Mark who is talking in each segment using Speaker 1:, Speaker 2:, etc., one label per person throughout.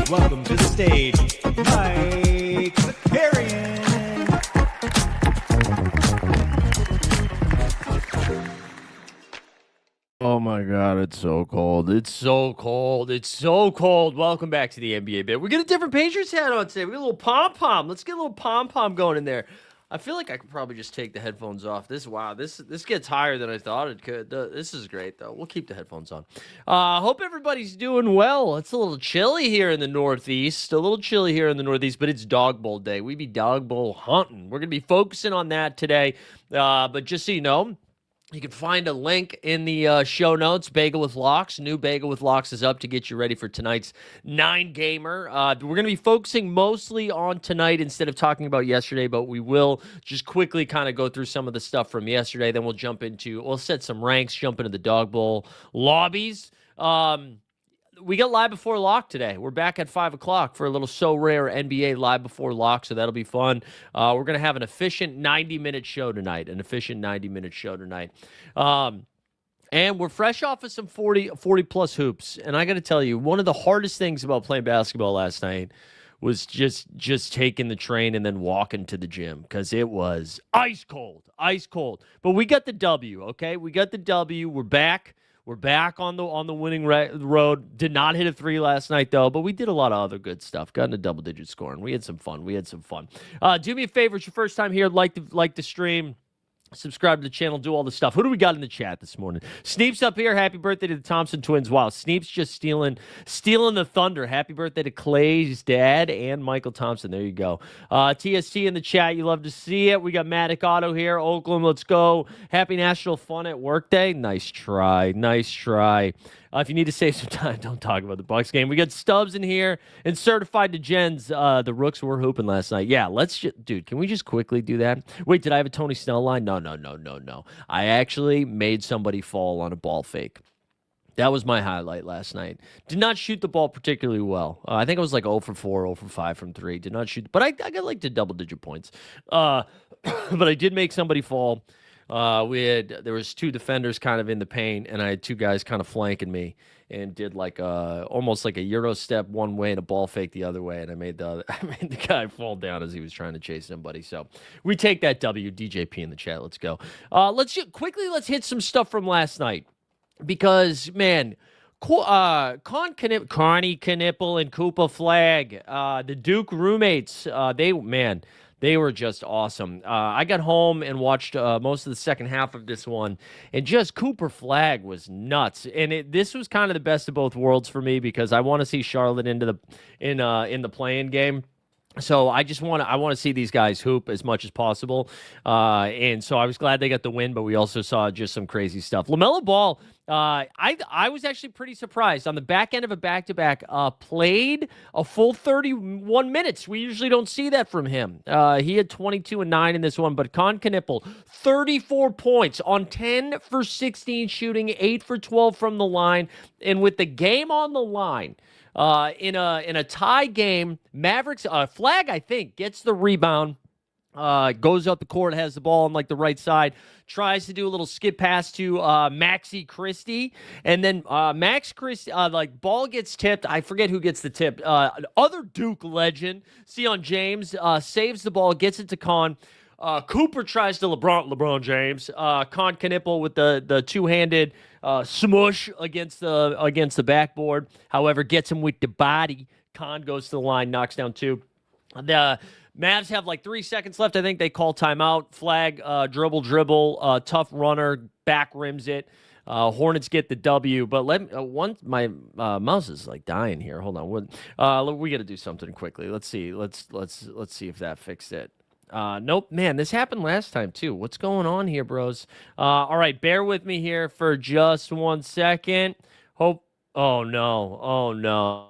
Speaker 1: welcome to the stage, Mike Zakarian.
Speaker 2: Oh my God, it's so cold. It's so cold. It's so cold. Welcome back to the NBA bit. We got a different Patriots hat on today. We got a little pom-pom. Let's get a little pom-pom going in there. I feel like I could probably just take the headphones off. This gets higher than I thought it could. This is great though. We'll keep the headphones on. Hope everybody's doing well. It's a little chilly here in the Northeast. But it's Dog Bowl day. We be Dog Bowl hunting. We're gonna be focusing on that today. But just so you know, you can find a link in the show notes. Bagel with Locks. New Bagel with Locks is up to get you ready for tonight's 9-gamer. We're going to be focusing mostly on tonight instead of talking about yesterday, but we will just quickly kind of go through some of the stuff from yesterday. Then we'll set some ranks, jump into the Dog Bowl lobbies. We got Live Before Lock today. We're back at 5 o'clock for a little So Rare NBA Live Before Lock, so that'll be fun. We're going to have an efficient 90-minute show tonight. And we're fresh off of some 40-plus hoops. And I got to tell you, one of the hardest things about playing basketball last night was just taking the train and then walking to the gym because it was ice cold. But we got the W, okay? We got the W. We're back. We're back on the winning road. Did not hit a 3 last night, though, but we did a lot of other good stuff. Got in a double-digit score, and we had some fun. Do me a favor. It's your first time here. Like the stream. Subscribe to the channel, do all the stuff. Who do we got in the chat this morning? Sneep's up here. Happy birthday to the Thompson twins. Wow, Sneep's just stealing the thunder. Happy birthday to Clay's dad and Michael Thompson. There you go. TST in the chat. You love to see it. We got Matic Auto here. Oakland, let's go. Happy National Fun at Work Day. Nice try. If you need to save some time, don't talk about the Bucks game. We got Stubbs in here and certified to Jens. The Rooks were hooping last night. Yeah, dude, can we just quickly do that? Wait, did I have a Tony Snell line? No. I actually made somebody fall on a ball fake. That was my highlight last night. Did not shoot the ball particularly well. I think I was like 0 for 4, 0 for 5 from 3. Did not shoot, but I got like to double-digit points. But I did make somebody fall. There was 2 defenders kind of in the paint, and I had 2 guys kind of flanking me, and did like almost like a Euro step one way and a ball fake the other way, and I made the guy fall down as he was trying to chase somebody. So we take that W. DJP in the chat. Let's go. Let's hit some stuff from last night because man. Connie Knipple and Koopa Flag, the Duke roommates, they were just awesome. I got home and watched most of the second half of this one, and just Cooper Flag was nuts. And this was kind of the best of both worlds for me because I want to see Charlotte in the play-in game. So I want to see these guys hoop as much as possible. And so I was glad they got the win, but we also saw just some crazy stuff. LaMelo Ball, I was actually pretty surprised. On the back end of a back-to-back, played a full 31 minutes. We usually don't see that from him. He had 22 and 9 in this one, but Con Knipple, 34 points on 10 for 16 shooting, 8 for 12 from the line. And with the game on the line, in a tie game, Mavericks Flag, I think, gets the rebound, goes up the court, has the ball on like the right side, tries to do a little skip pass to Maxi Christie, and then Max Christie, ball gets tipped. I forget who gets the tip. Other Duke legend, Sion James, saves the ball, gets it to Con. Cooper tries to LeBron James. Con Knipple with the two-handed smush against the backboard. However, gets him with the body. Con goes to the line, knocks down 2. The Mavs have like 3 seconds left. I think they call timeout. Flag, dribble, tough runner, back rims it. Hornets get the W, but my mouse is like dying here. Hold on, we got to do something quickly. Let's see if that fixed it. Nope, man, this happened last time too. What's going on here, bros? All right, bear with me here for just 1 second. Oh no.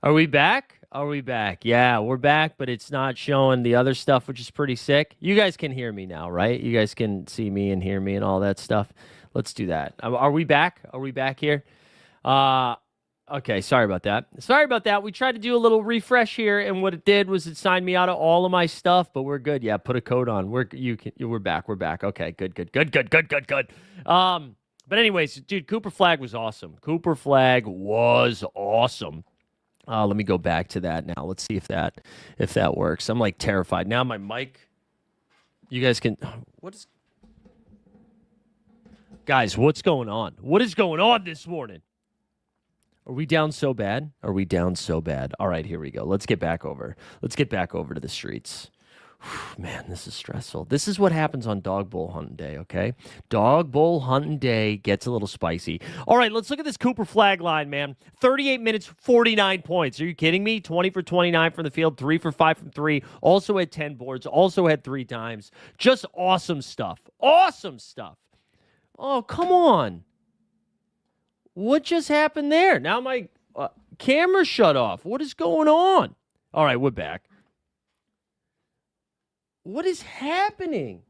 Speaker 2: Are we back? Are we back? Yeah, we're back, but it's not showing the other stuff, which is pretty sick. You guys can hear me now, right? You guys can see me and hear me and all that stuff. Let's do that. Are we back? Are we back here? Uh okay, sorry about that. Sorry about that. We tried to do a little refresh here, and what it did was it signed me out of all of my stuff, but we're good. Yeah, put a code on. We're back. We're back. Okay, good. But anyways, dude, Cooper Flag was awesome. Cooper Flag was awesome. Let me go back to that now. Let's see if that works. I'm like terrified. Now my mic. You guys can what is Guys, what's going on? What is going on this morning? Are we down so bad? Are we down so bad? All right, here we go. Let's get back over. Let's get back over to the streets. Whew, man, this is stressful. This is what happens on Dog Bowl hunting day, okay? Dog Bowl hunting day gets a little spicy. All right, let's look at this Cooper Flag line, man. 38 minutes, 49 points. Are you kidding me? 20 for 29 from the field, 3 for 5 from 3. Also had 10 boards, also had 3 times. Just awesome stuff. Awesome stuff. Oh, come on. What just happened there? Now my camera shut off. What is going on? All right, we're back. What is happening?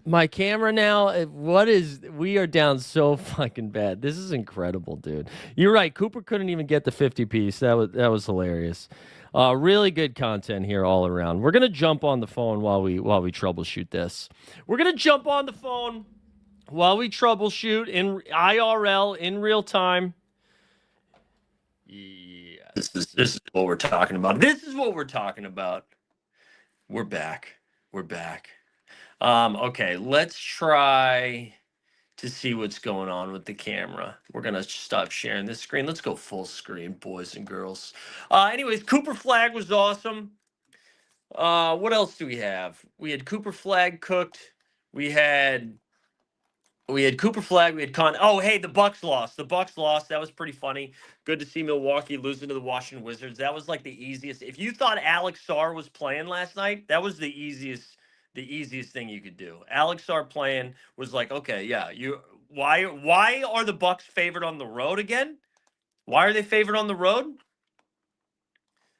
Speaker 2: My camera now, we are down so fucking bad. This is incredible, dude. You're right. Cooper couldn't even get the 50 piece. That was hilarious. Really good content here all around. We're going to jump on the phone while we troubleshoot this. We're going to jump on the phone while we troubleshoot in IRL in real time. Yeah, this is what we're talking about. This is what we're talking about. We're back. We're back. Okay, let's try to see what's going on with the camera. We're gonna stop sharing this screen. Let's go full screen, boys and girls. Anyways, Cooper Flag was awesome. What else do we have? We had Cooper Flag cooked. We had Cooper Flag. We had Oh, hey, the Bucks lost. The Bucks lost. That was pretty funny. Good to see Milwaukee losing to the Washington Wizards. That was like the easiest. If you thought Alex Sarr was playing last night, that was the easiest thing you could do. Alex Sarr playing was like, okay, yeah. Why are the Bucks favored on the road again? Why are they favored on the road?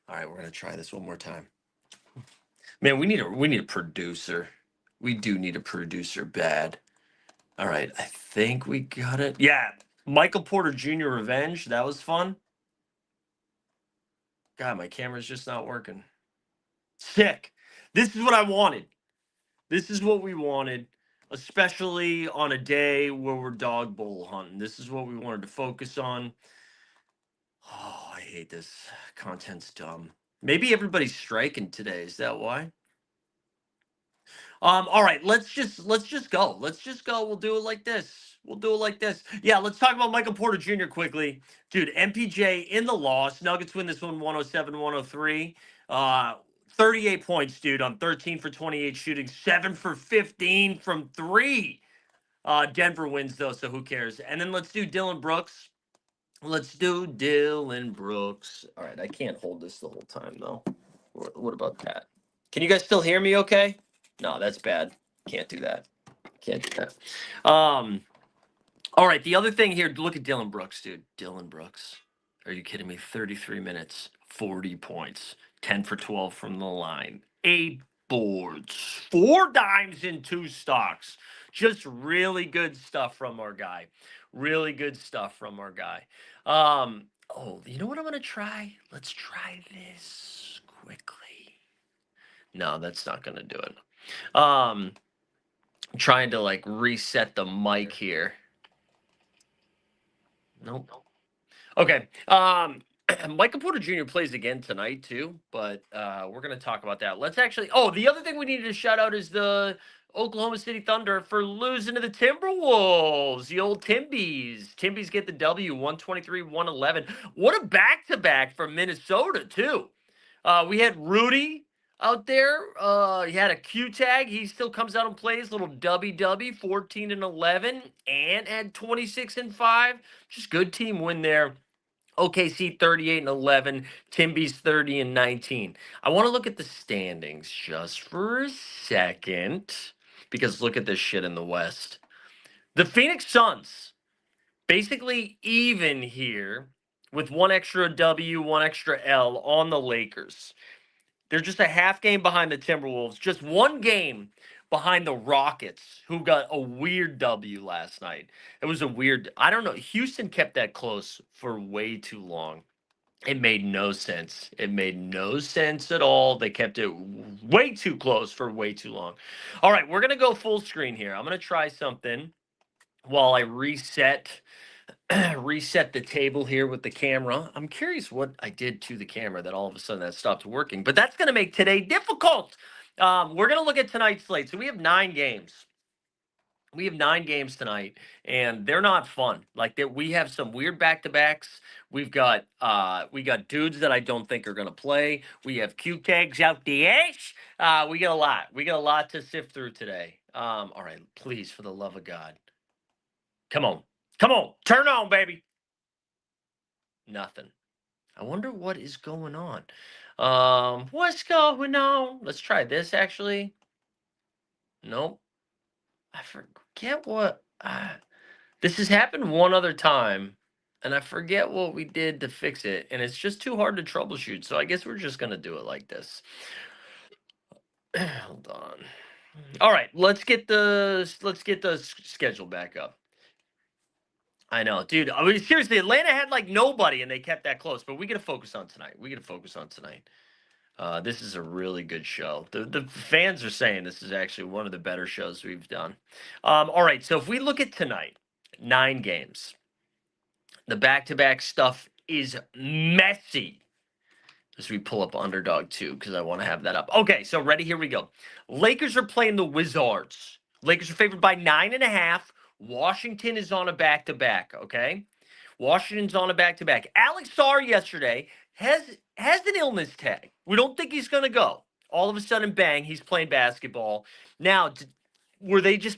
Speaker 2: All right, we're gonna try this one more time. Man, we need a producer. We do need a producer bad. All right, I think we got it. Yeah, Michael Porter Jr. Revenge. That was fun. God, my camera's just not working. Sick. This is what I wanted. This is what we wanted, especially on a day where we're dog bowl hunting. This is what we wanted to focus on. Oh, I hate this. Content's dumb. Maybe everybody's striking today. Is that why? All right, let's just go. Let's just go. We'll do it like this. Yeah, let's talk about Michael Porter Jr. quickly. Dude, MPJ in the loss. Nuggets win this one 107-103. 38 points, dude, on 13 for 28 shooting, 7 for 15 from 3. Denver wins, though, so who cares? And then let's do Dylan Brooks. Let's do Dylan Brooks. All right, I can't hold this the whole time, though. What about that? Can you guys still hear me okay? No, that's bad. Can't do that. All right, the other thing here, look at Dylan Brooks, dude. Dylan Brooks. Are you kidding me? 33 minutes, 40 points, 10 for 12 from the line, 8 boards, 4 dimes in 2 stocks. Just really good stuff from our guy. Oh, you know what I'm going to try? Let's try this quickly. No, that's not going to do it. I'm trying to like reset the mic here. Nope. Okay. Michael Porter Jr. plays again tonight too, but we're gonna talk about that. Let's actually. Oh, the other thing we needed to shout out is the Oklahoma City Thunder for losing to the Timberwolves. The old Timbies. Timbies get the W, 123-111. What a back-to-back for Minnesota too. We had Rudy out there. He had a Q tag. He still comes out and plays little W, 14-11, and had 26-5. Just good team win there. OKC 38-11, Timbies 30-19. I want to look at the standings just for a second because look at this shit in the West. The Phoenix Suns basically even here with one extra W, one extra L on the Lakers. They're just a half game behind the Timberwolves, just one game behind the Rockets, who got a weird W last night. It was a weird, I don't know. Houston kept that close for way too long. It made no sense. It made no sense at all. They kept it way too close for way too long. All right, we're going to go full screen here. I'm going to try something while I reset the table here with the camera. I'm curious what I did to the camera that all of a sudden that stopped working, but that's going to make today difficult. We're going to look at tonight's slate. So we have 9 games. We have 9 games tonight, and they're not fun. Like that, we have some weird back-to-backs. We got dudes that I don't think are going to play. We have cute tags out the ass. We got a lot. We got a lot to sift through today. All right, please, for the love of God, come on, come on, turn on, baby. Nothing. I wonder what is going on. What's going on? Let's try this actually. Nope. I forget what. This has happened one other time, and I forget what we did to fix it, and it's just too hard to troubleshoot. So I guess we're just gonna do it like this. Hold on. All right, let's get the schedule back up. I know, dude. I mean, seriously, Atlanta had like nobody, and they kept that close. But we got to focus on tonight. We got to focus on tonight. This is a really good show. The fans are saying this is actually one of the better shows we've done. All right, so if we look at tonight, 9 games. The back-to-back stuff is messy. As we pull up Underdog 2, because I want to have that up. Okay, so ready? Here we go. Lakers are playing the Wizards. Lakers are favored by 9.5. Washington is on a back-to-back, okay? Washington's on a back-to-back. Alex Sarr yesterday has an illness tag. We don't think he's going to go. All of a sudden, bang, he's playing basketball. Now, were they just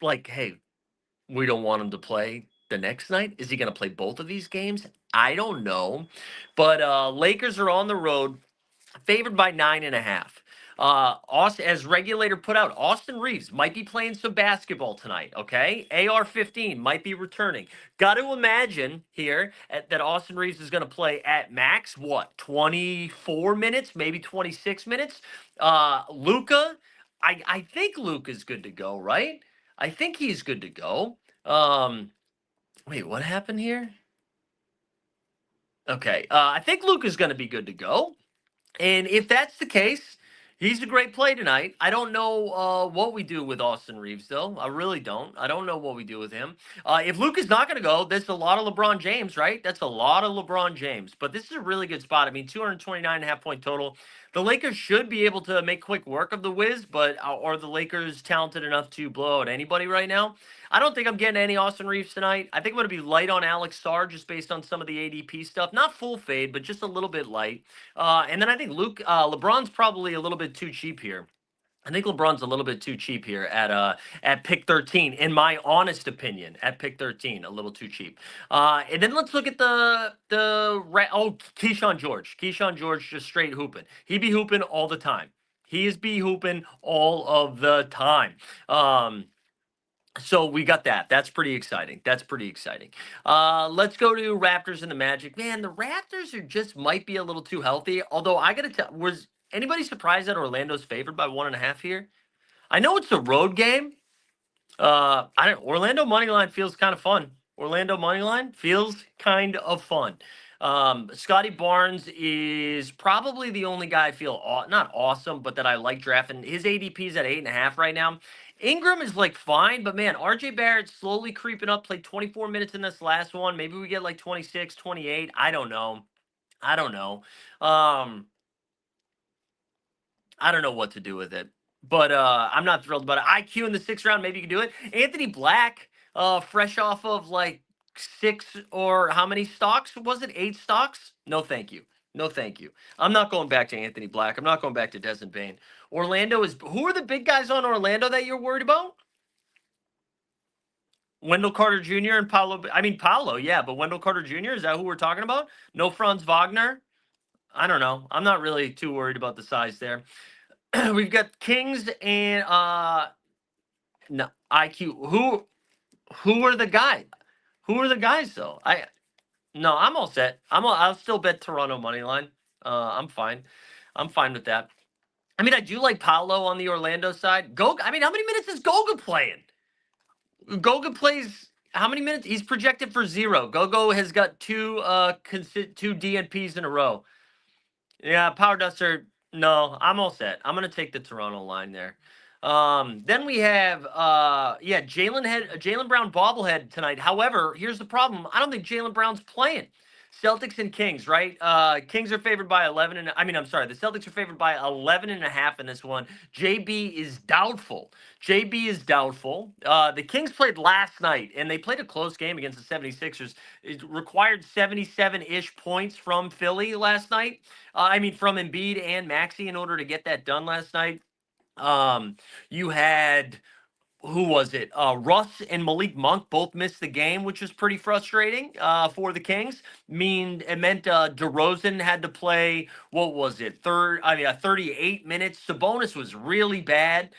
Speaker 2: like, hey, we don't want him to play the next night? Is he going to play both of these games? I don't know. But Lakers are on the road, favored by 9.5. Austin, as regulator put out, Austin Reeves might be playing some basketball tonight. Okay, AR-15 might be returning. Got to imagine here that Austin Reeves is going to play at max 24 minutes, maybe 26 minutes. Luka, I think Luka's good to go, right? I think he's good to go. Wait, what happened here? Okay, I think Luka's going to be good to go. And if that's the case, he's a great play tonight. I don't know what we do with Austin Reeves, though. I really don't. I don't know what we do with him. If Luke is not going to go, that's a lot of LeBron James, right? That's a lot of LeBron James. But this is a really good spot. I mean, 229.5 point total. The Lakers should be able to make quick work of the Wiz, but are the Lakers talented enough to blow out anybody right now? I don't think I'm getting any Austin Reeves tonight. I think I'm going to be light on Alex Sarr just based on some of the ADP stuff. Not full fade, but just a little bit light. And then I think LeBron's probably a little bit too cheap here. I think LeBron's a little bit too cheap here at pick 13, in my honest opinion. At pick 13, a little too cheap. And then let's look at Keyshawn George. Keyshawn George just straight hooping. He be hooping all the time. He is be hooping all of the time. So we got that. That's pretty exciting. That's pretty exciting. Let's go to Raptors and the Magic. Man, the Raptors are just might be a little too healthy. Although I gotta tell, was anybody surprised that Orlando's favored by 1.5 here? I know it's a road game. I don't. Orlando money line feels kind of fun. Orlando money line feels kind of fun. Scotty Barnes is probably the only guy I feel not awesome, but that I like drafting. His ADP is at 8.5 right now. Ingram is like fine, but man, RJ Barrett slowly creeping up. Played 24 minutes in this last one. Maybe we get like 26, 28. I don't know. I don't know. I don't know what to do with it, but I'm not thrilled about it. IQ in the 6th round, maybe you can do it. Anthony Black, fresh off of like 6 or how many stocks was it? 8 stocks? No, thank you. No, thank you. I'm not going back to Anthony Black. I'm not going back to Desmond Bain. Orlando is. Who are the big guys on Orlando that you're worried about? Wendell Carter Jr. and Paolo. I mean Paolo, yeah, but Wendell Carter Jr. Is that who we're talking about? No Franz Wagner. I don't know. I'm not really too worried about the size there. We've got Kings and no IQ. Who are the guys? Who are the guys though? No, I'm all set. I'll still bet Toronto money line. I'm fine. I'm fine with that. I mean, I do like Paolo on the Orlando side. I mean, how many minutes is Goga playing? Goga plays how many minutes? He's projected for 0. Gogo has got two DNPs in a row. Yeah, Power Duster. No, I'm all set. I'm gonna take the Toronto line there. Then we have Jalen Brown bobblehead tonight. However, here's the problem. I don't think Jalen Brown's playing. Celtics and Kings, right? Kings are favored by 11 and I mean, I'm sorry, the Celtics are favored by 11 and a half in this one. JB is doubtful. JB is doubtful. The Kings played last night and they played a close game against the 76ers. It required 77-ish points from Philly last night. From Embiid and Maxey in order to get that done last night. You had who was it? Russ and Malik Monk both missed the game, which was pretty frustrating for the Kings. It meant DeRozan had to play. What was it? 38 minutes. Sabonis was really bad.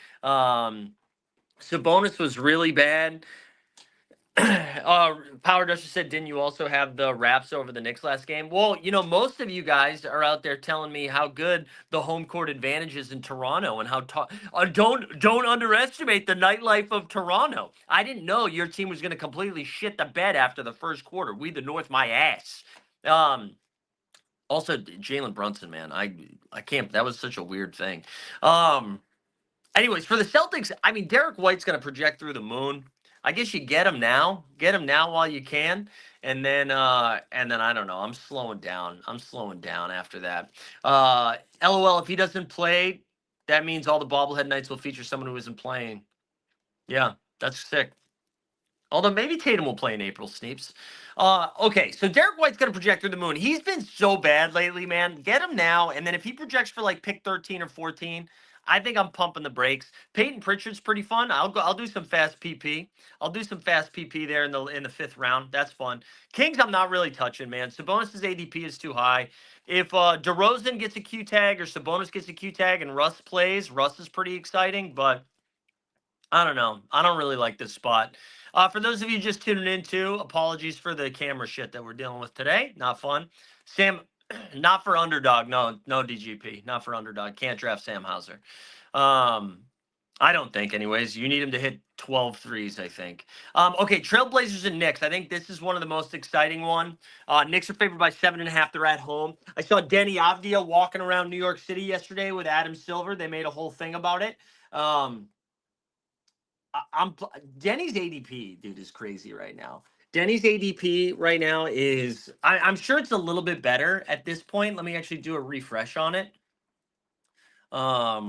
Speaker 2: Power Dusher said, didn't you also have the Raps over the Knicks last game? Well, most of you guys are out there telling me how good the home court advantage is in Toronto and how don't underestimate the nightlife of Toronto. I didn't know your team was going to completely shit the bed after the first quarter. We the North, my ass. Also, Jalen Brunson, man, I can't. That was such a weird thing. Anyways, for the Celtics, I mean, Derek White's going to project through the moon. I guess you get him now. Get him now while you can. And then I don't know. I'm slowing down. After that. LOL, if he doesn't play, that means all the bobblehead nights will feature someone who isn't playing. Yeah, that's sick. Although maybe Tatum will play in April, Sneeps. Okay, so Derek White's going to project through the moon. He's been so bad lately, man. Get him now. And then if he projects for like pick 13 or 14, I think I'm pumping the brakes. Peyton Pritchard's pretty fun. I'll do some fast PP. I'll do some fast PP there in the fifth round. That's fun. Kings, I'm not really touching, man. Sabonis' ADP is too high. If DeRozan gets a Q tag or Sabonis gets a Q tag and Russ plays, Russ is pretty exciting, but I don't know. I don't really like this spot. For those of you just tuning in too, apologies for the camera shit that we're dealing with today. Not fun. Sam, not for underdog. No, DGP. Not for underdog. Can't draft Sam Hauser. I don't think, anyways. You need him to hit 12 threes, I think. Okay, Trailblazers and Knicks. I think this is one of the most exciting one. Knicks are favored by 7.5. They're at home. I saw Denny Avdia walking around New York City yesterday with Adam Silver. They made a whole thing about it. Denny's ADP, dude, is crazy right now. Denny's ADP right now is, I'm sure it's a little bit better at this point. Let me actually do a refresh on it. Let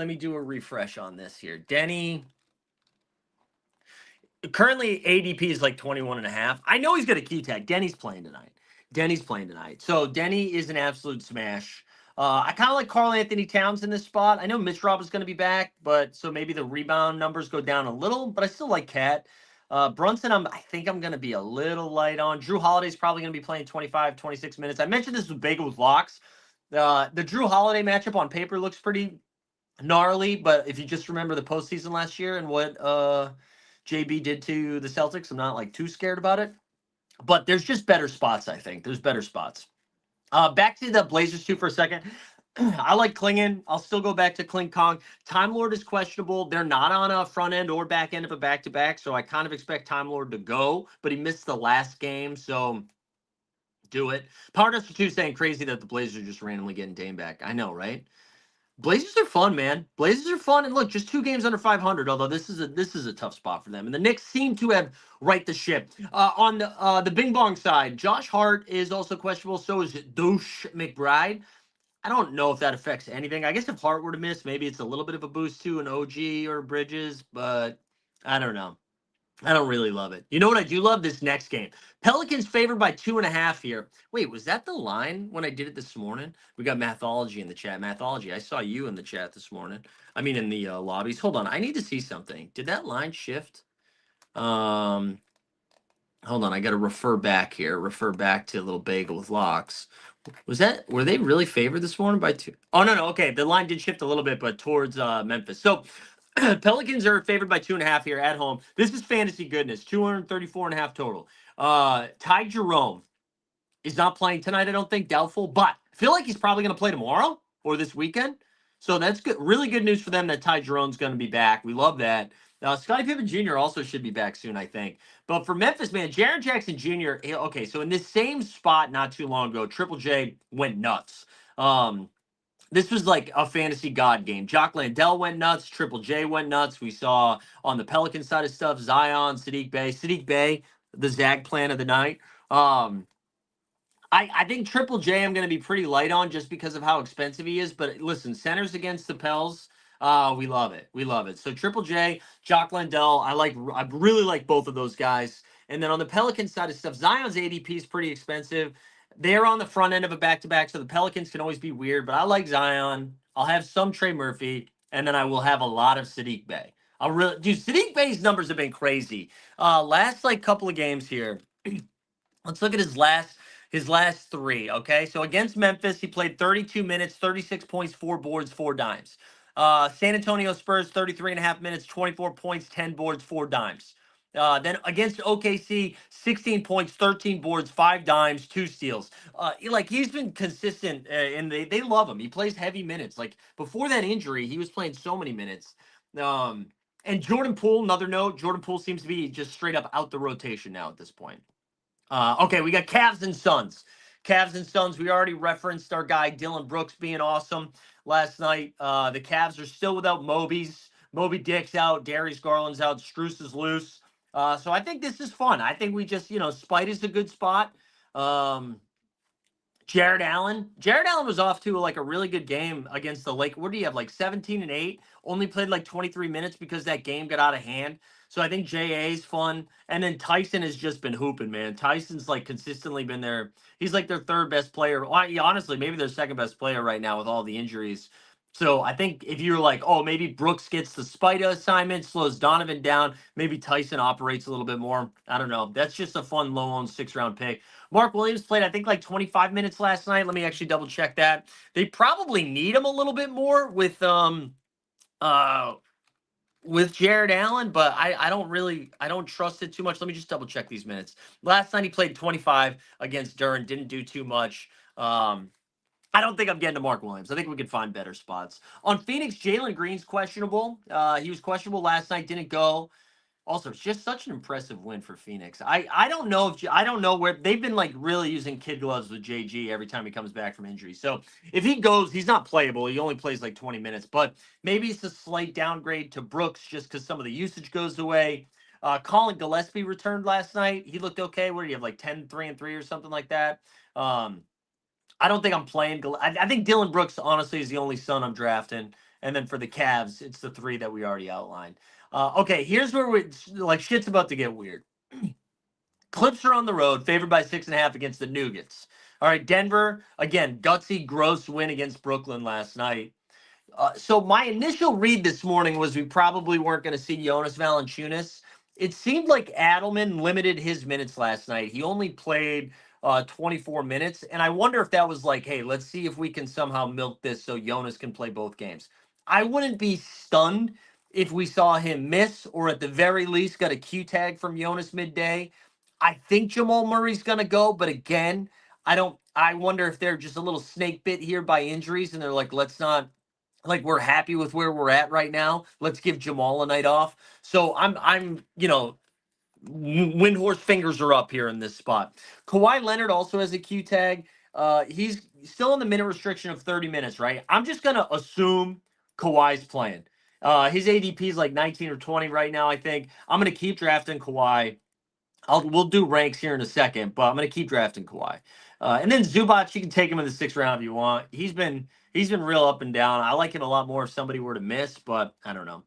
Speaker 2: me do a refresh on this here. Denny, currently ADP is like 21.5. I know he's got a key tag. Denny's playing tonight. So Denny is an absolute smash. I kind of like Karl Anthony Towns in this spot. I know Mitch Rob is going to be back, but so maybe the rebound numbers go down a little, but I still like Cat. Brunson, I think I'm going to be a little light on. Drew Holiday's probably going to be playing 25, 26 minutes. I mentioned this with Bagel with Locks. The Drew Holiday matchup on paper looks pretty gnarly, but if you just remember the postseason last year and what JB did to the Celtics, I'm not like too scared about it. But there's just better spots, I think. There's better spots. Back to the Blazers too for a second. I like Klingon. I'll still go back to Kling Kong. Time Lord is questionable. They're not on a front end or back end of a back-to-back, so I kind of expect Time Lord to go, but he missed the last game, so do it. Power Duster 2 saying crazy that the Blazers are just randomly getting Dame back. I know, right? Blazers are fun, man. Blazers are fun, and look, just 2 games under 500. Although this is a tough spot for them, and the Knicks seem to have right the ship. On the Bing Bong side, Josh Hart is also questionable. So is Douche McBride. I don't know if that affects anything. I guess if Hart were to miss, maybe it's a little bit of a boost to an OG or Bridges, but I don't know. I don't really love it. You know what I do love? This next game. Pelicans favored by 2.5 here. Wait, was that the line when I did it this morning? We got Mathology in the chat. Mathology, I saw you in the chat this morning. I mean, in the lobbies. Hold on. I need to see something. Did that line shift? Hold on. I got to refer back here. Refer back to a little bagel with locks. Were they really favored this morning by 2? Oh, no. Okay. The line did shift a little bit, but towards Memphis. So
Speaker 3: Pelicans are favored by 2.5 here at home. This is fantasy goodness. 234.5 total. Ty Jerome is not playing tonight, I don't think. Doubtful, but I feel like he's probably going to play tomorrow or this weekend. So that's good. Really good news for them that Ty Jerome's going to be back. We love that. Scottie Pippen Jr. also should be back soon, I think. But for Memphis, man, Jaren Jackson Jr. Okay, so in this same spot not too long ago, Triple J went nuts. This was like a fantasy god game. Jock Landell went nuts. Triple J went nuts. We saw on the Pelican side of stuff, Zion, Sadiq Bey, the Zag plan of the night. I think Triple J I'm going to be pretty light on just because of how expensive he is. But listen, centers against the Pels, we love it. We love it. So Triple J, Jock Landell, I really like both of those guys. And then on the Pelican side of stuff, Zion's ADP is pretty expensive. They're on the front end of a back-to-back, so the Pelicans can always be weird. But I like Zion. I'll have some Trey Murphy, and then I will have a lot of Sadiq Bey. Sadiq Bey's numbers have been crazy. Last like couple of games here. Let's look at his last three, okay? So against Memphis, he played 32 minutes, 36 points, 4 boards, 4 dimes. San Antonio Spurs, 33 and a half minutes, 24 points, 10 boards, 4 dimes. Then against OKC, 16 points, 13 boards, 5 dimes, 2 steals. He's been consistent, and they love him. He plays heavy minutes. Like before that injury, he was playing so many minutes. And Jordan Poole, another note, Jordan Poole seems to be just straight up out the rotation now at this point. Okay, we got Cavs and Suns. Cavs and Suns, we already referenced our guy Dylan Brooks being awesome last night. The Cavs are still without Moby Dick's out, Darius Garland's out, Strus is loose. So I think this is fun. I think we just, Spite is a good spot. Jared Allen. Jared Allen was off to like a really good game against the Lake. What do you have? Like 17 and 8. Only played like 23 minutes because that game got out of hand. So I think JA's fun. And then Tyson has just been hooping, man. Tyson's like consistently been there. He's like their third best player. Well, honestly, maybe their second best player right now with all the injuries. So I think if you're like, oh, maybe Brooks gets the Spida assignment, slows Donovan down, maybe Tyson operates a little bit more. I don't know. That's just a fun low-owned 6th-round pick. Mark Williams played, I think, like 25 minutes last night. Let me actually double check that. They probably need him a little bit more with Jared Allen, but I don't trust it too much. Let me just double check these minutes. Last night he played 25 against Durham, didn't do too much. I don't think I'm getting to Mark Williams. I think we could find better spots. On Phoenix, Jalen Green's questionable. He was questionable last night, didn't go. Also, it's just such an impressive win for Phoenix. I don't know where they've been like really using kid gloves with JG every time he comes back from injury. So if he goes, he's not playable. He only plays like 20 minutes, but maybe it's a slight downgrade to Brooks just because some of the usage goes away. Colin Gillespie returned last night. He looked okay. What do you have, like 10, 3 and 3 or something like that? I don't think I'm playing. I think Dylan Brooks, honestly, is the only son I'm drafting. And then for the Cavs, it's the 3 that we already outlined. Okay, here's where shit's about to get weird. Clips are on the road, favored by 6.5 against the Nuggets. All right, Denver, again, gutsy, gross win against Brooklyn last night. So my initial read this morning was we probably weren't going to see Jonas Valanciunas. It seemed like Adelman limited his minutes last night. He only played 24 minutes. And I wonder if that was like, hey, let's see if we can somehow milk this so Jonas can play both games. I wouldn't be stunned if we saw him miss or at the very least got a Q tag from Jonas midday. I think Jamal Murray's going to go. But again, I wonder if they're just a little snake bit here by injuries and they're like, let's not. Like we're happy with where we're at right now. Let's give Jamal a night off. So I'm Windhorse fingers are up here in this spot. Kawhi Leonard also has a Q tag. He's still in the minute restriction of 30 minutes, right? I'm just gonna assume Kawhi's playing. His ADP is like 19 or 20 right now. I think I'm gonna keep drafting Kawhi. We'll do ranks here in a second, but I'm gonna keep drafting Kawhi. And then Zubac, you can take him in the 6th round if you want. He's been real up and down. I like him a lot more if somebody were to miss, but I don't know.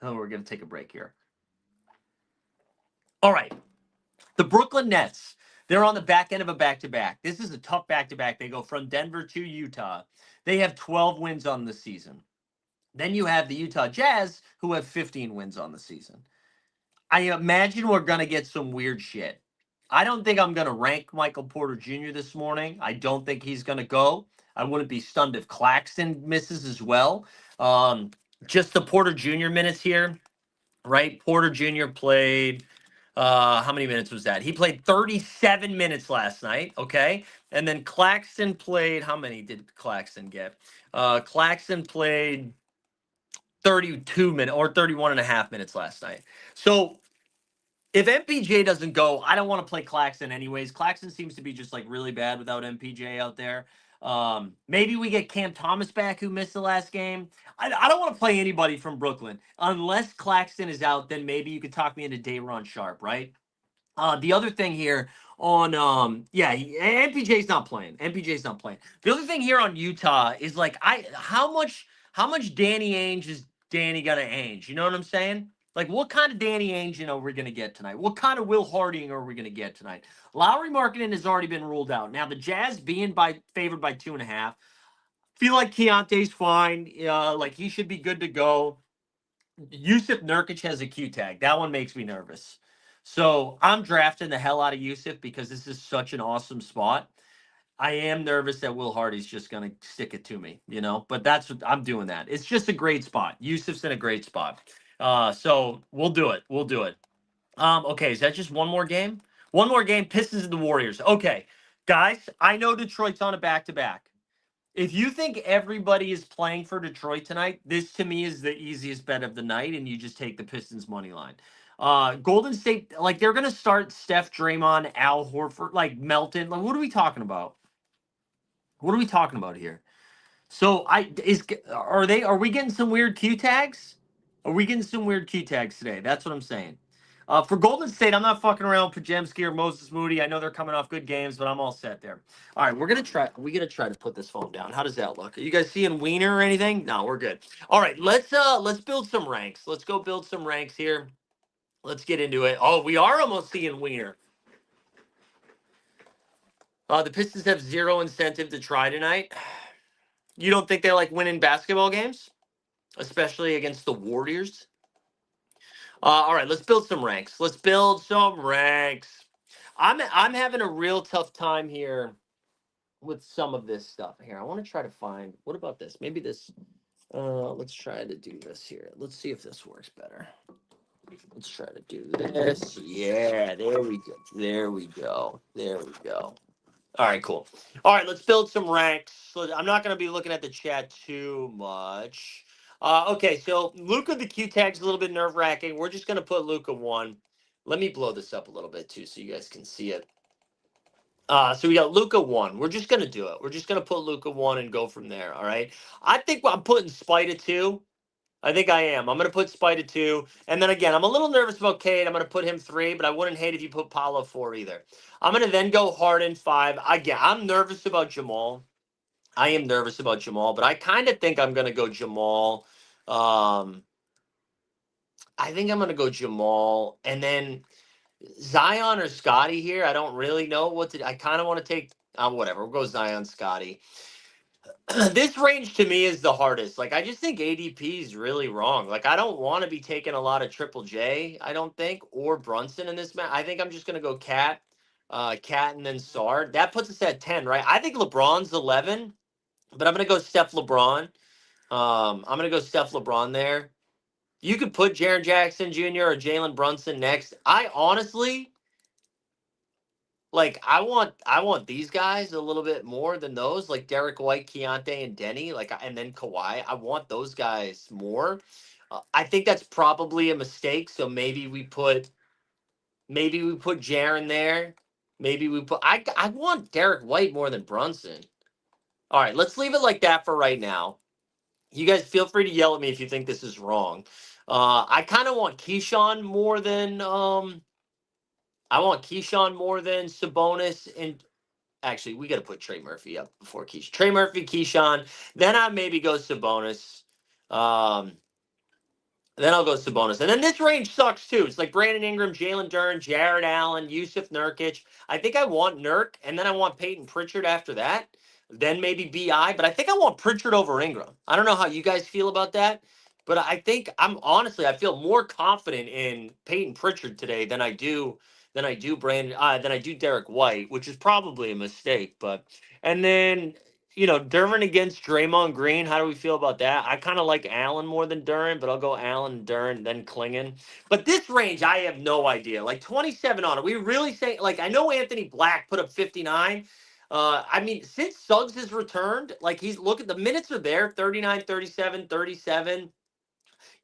Speaker 3: Oh, we're gonna take a break here. All right. The Brooklyn Nets, they're on the back end of a back-to-back. This is a tough back-to-back. They go from Denver to Utah. They have 12 wins on the season. Then you have the Utah Jazz, who have 15 wins on the season. I imagine we're going to get some weird shit. I don't think I'm going to rank Michael Porter Jr. this morning. I don't think he's going to go. I wouldn't be stunned if Claxton misses as well. just the Porter Jr. minutes here, right? Porter Jr. played how many minutes was that? He played 37 minutes last night, okay? And then Claxton played, how many did Claxton get? Claxton played 32 minutes or 31 and a half minutes last night. So if MPJ doesn't go, I don't want to play Claxton anyways. Claxton seems to be just like really bad without MPJ out there. Maybe we get Cam Thomas back, who missed the last game. I don't want to play anybody from Brooklyn unless Claxton is out. Then maybe you could talk me into Dayron Sharp, right? The other thing here on MPJ's not playing. MPJ's not playing. The other thing here on Utah is like how much Danny Ainge is Danny gonna Ainge? You know what I'm saying? Like what kind of Danny Ainge are we gonna get tonight? What kind of Will Harding are we gonna get tonight? Lowry Markkinen has already been ruled out. Now the Jazz being favored by 2.5. Feel like Keontae's fine. Like he should be good to go. Yusuf Nurkic has a Q tag. That one makes me nervous. So I'm drafting the hell out of Yusuf because this is such an awesome spot. I am nervous that Will Hardy's just going to stick it to me, but that's what I'm doing that. It's just a great spot. Yusuf's in a great spot. So we'll do it. We'll do it. Okay. Is that just one more game? One more game. Pistons and the Warriors. Okay. Guys, I know Detroit's on a back-to-back. If you think everybody is playing for Detroit tonight, this to me is the easiest bet of the night, and you just take the Pistons money line. Golden State, like they're gonna start Steph, Draymond, Al Horford, like Melton. Like, what are we talking about? What are we talking about here? So are we getting some weird Q tags? Are we getting some weird Q tags today? That's what I'm saying. For Golden State, I'm not fucking around with Pajemski or Moses Moody. I know they're coming off good games, but I'm all set there. All right, we're gonna try to put this phone down. How does that look? Are you guys seeing Wiener or anything? No, we're good. All right, let's build some ranks. Let's go build some ranks here. Let's get into it. Oh, we are almost seeing Wiener. The Pistons have zero incentive to try tonight. You don't think they like winning basketball games, especially against the Warriors? All right, let's build some ranks. Let's build some ranks. I'm having a real tough time here with some of this stuff. Here, I want to try to find. What about this? Maybe this. Let's try to do this here. Let's see if this works better. Let's try to do this. Yeah, there we go. There we go. There we go. All right, cool. All right, let's build some ranks. I'm not going to be looking at the chat too much. Okay, so Luka, the Q tag's a little bit nerve-wracking. We're just going to put Luka 1. Let me blow this up a little bit, too, so you guys can see it. So we got Luka 1. We're just going to do it. We're just going to put Luka 1 and go from there, all right? I think I'm putting Spida 2. I think I am. I'm going to put Spida 2. And then again, I'm a little nervous about Cade. I'm going to put him 3, but I wouldn't hate if you put Paolo 4 either. I'm going to then go Harden 5. Again, I'm nervous about Jamal. I am nervous about Jamal, but I kind of think I'm going to go Jamal. I think I'm going to go Jamal. And then Zion or Scotty here. I don't really know what to. I kind of want to take. Whatever. We'll go Zion, Scotty. This range to me is the hardest. Like, I just think ADP is really wrong. Like, I don't want to be taking a lot of Triple J, I don't think, or Brunson in this match. I think I'm just going to go Cat, and then Sard. That puts us at 10, right? I think LeBron's 11, but I'm going to go Steph LeBron. I'm going to go Steph LeBron there. You could put Jaren Jackson Jr. or Jalen Brunson next. I honestly... Like I want these guys a little bit more than those, like Derek White, Keontae, and Denny, and then Kawhi. I want those guys more. I think that's probably a mistake. So maybe we put Jaren there. Maybe we put. I want Derek White more than Brunson. All right, let's leave it like that for right now. You guys feel free to yell at me if you think this is wrong. I kind of want Keyshawn more than Sabonis, and actually we got to put Trey Murphy up before Keyshawn. Trey Murphy, Keyshawn. Then I maybe go Sabonis. Then I'll go Sabonis. And then this range sucks too. It's like Brandon Ingram, Jalen Duren, Jared Allen, Yusuf Nurkic. I think I want Nurk, and then I want Peyton Pritchard after that. Then maybe BI, but I think I want Pritchard over Ingram. I don't know how you guys feel about that, but I think I feel more confident in Peyton Pritchard today than I do Derek White, which is probably a mistake. And then Duran against Draymond Green. How do we feel about that? I kind of like Allen more than Duran, but I'll go Allen and Duran, then Klingon. But this range, I have no idea. Like 27 on it. We really say, like, I know Anthony Black put up 59. I mean, since Suggs has returned, like, look at the minutes are there 39, 37, 37.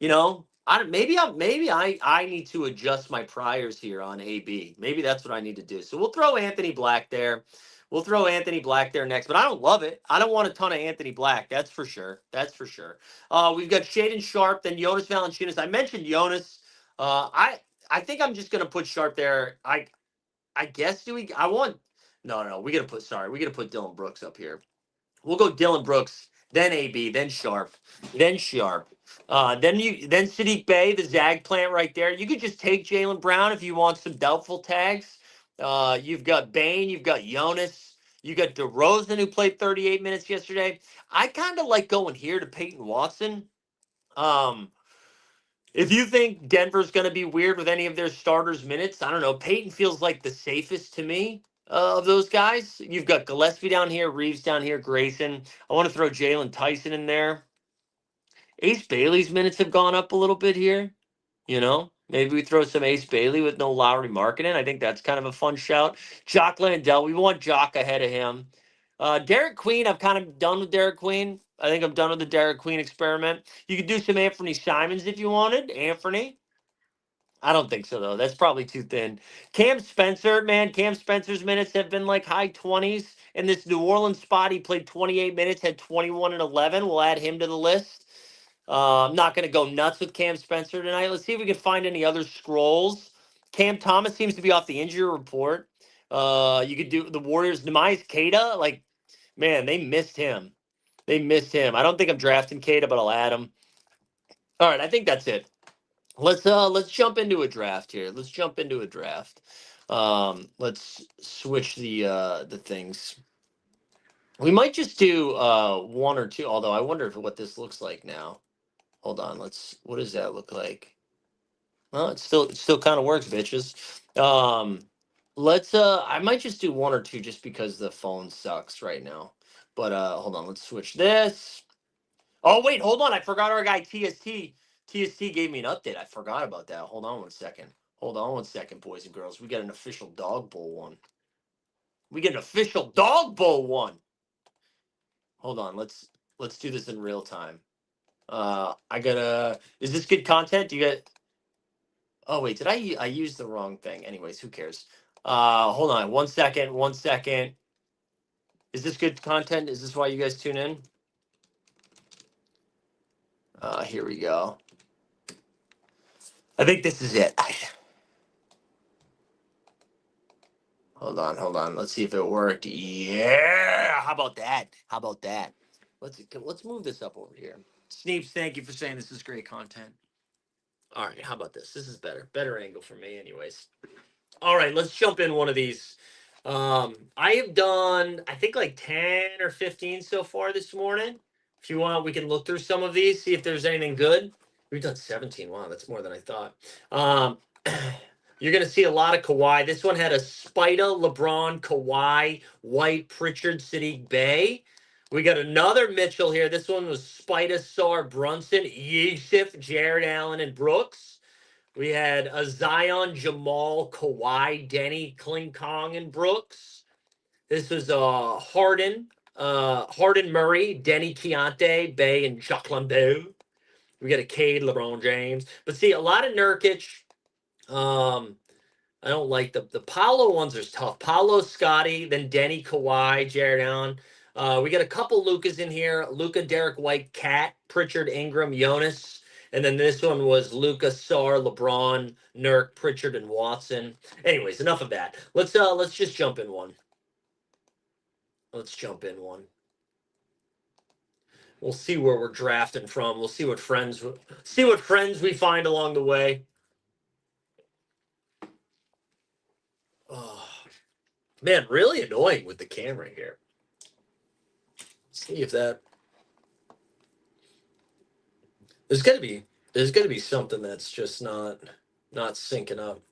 Speaker 3: Maybe I need to adjust my priors here on AB. Maybe that's what I need to do. So we'll throw Anthony Black there. We'll throw Anthony Black there next, but I don't love it. I don't want a ton of Anthony Black. That's for sure. That's for sure. We've got Shaden Sharp, then Jonas Valanciunas. I mentioned Jonas. I think I'm just gonna put Sharp there. I guess do we? I want. No. We gotta put Dylan Brooks up here. We'll go Dylan Brooks, then AB, then Sharp, then Sharp. Then Sadiq Bey, the Zag plant right there. You could just take Jaylen Brown if you want some doubtful tags. You've got Bain, you've got Jonas, you got DeRozan who played 38 minutes yesterday. I kind of like going here to Peyton Watson. If you think Denver's going to be weird with any of their starters' minutes, I don't know. Peyton feels like the safest to me of those guys. You've got Gillespie down here, Reeves down here, Grayson. I want to throw Jalen Tyson in there. Ace Bailey's minutes have gone up a little bit here. Maybe we throw some Ace Bailey with no Lowry Markkinen. I think that's kind of a fun shout. Jock Landell, we want Jock ahead of him. Derek Queen, I've kind of done with Derek Queen. I think I'm done with the Derek Queen experiment. You could do some Anthony Simons if you wanted. Anthony. I don't think so, though. That's probably too thin. Cam Spencer's minutes have been like high 20s. And this New Orleans spot, he played 28 minutes, had 21 and 11. We'll add him to the list. I'm not going to go nuts with Cam Spencer tonight. Let's see if we can find any other scrolls. Cam Thomas seems to be off the injury report. You could do the Warriors. Nemais Keita, like, man, they missed him. I don't think I'm drafting Keita, but I'll add him. All right, I think that's it. Let's jump into a draft here. Let's switch the things. We might just do one or two. Although I wonder what this looks like now. Hold on. What does that look like? Well, it still kind of works, bitches. I might just do one or two just because the phone sucks right now. But hold on, let's switch this. Oh wait, hold on. I forgot our guy TST. TST gave me an update. I forgot about that. Hold on one second, boys and girls. We got an official Dawg Bowl one. Hold on, let's do this in real time. Is this good content? Do you get? Oh wait, did I use the wrong thing? Anyways, who cares? Hold on, 1 second. Is this good content? Is this why you guys tune in? Here we go. I think this is it. Hold on. Let's see if it worked. Yeah. How about that? Let's move this up over here. Sneeps, thank you for saying this is great content. All right, how about this? This is better. Better angle for me, anyways. All right, let's jump in one of these. I have done, I think, like 10 or 15 so far this morning. If you want, we can look through some of these, see if there's anything good. We've done 17. Wow, that's more than I thought. You're going to see a lot of Kawhi. This one had a Spider, LeBron, Kawhi, White, Pritchard, Sadiq Bey. We got another Mitchell here. This one was Spider, Sar, Brunson, Yusuf, Jared Allen, and Brooks. We had a Zion, Jamal, Kawhi, Denny, Kling Kong, and Brooks. This was Harden, Murray, Denny, Keontae, Bay, and Jacques Lambeau. We got a Cade, LeBron James. But see, a lot of Nurkic. I don't like the Paolo ones are tough. Paolo, Scotty, then Denny, Kawhi, Jared Allen. We got a couple Lucas in here. Luca, Derek White, Cat, Pritchard, Ingram, Jonas. And then this one was Luca, Sar, LeBron, Nurk, Pritchard, and Watson. Anyways, enough of that. Let's just jump in one. We'll see where we're drafting from. We'll see what friends we find along the way. Oh, man, really annoying with the camera here. See if that. There's gotta be something that's just not syncing up.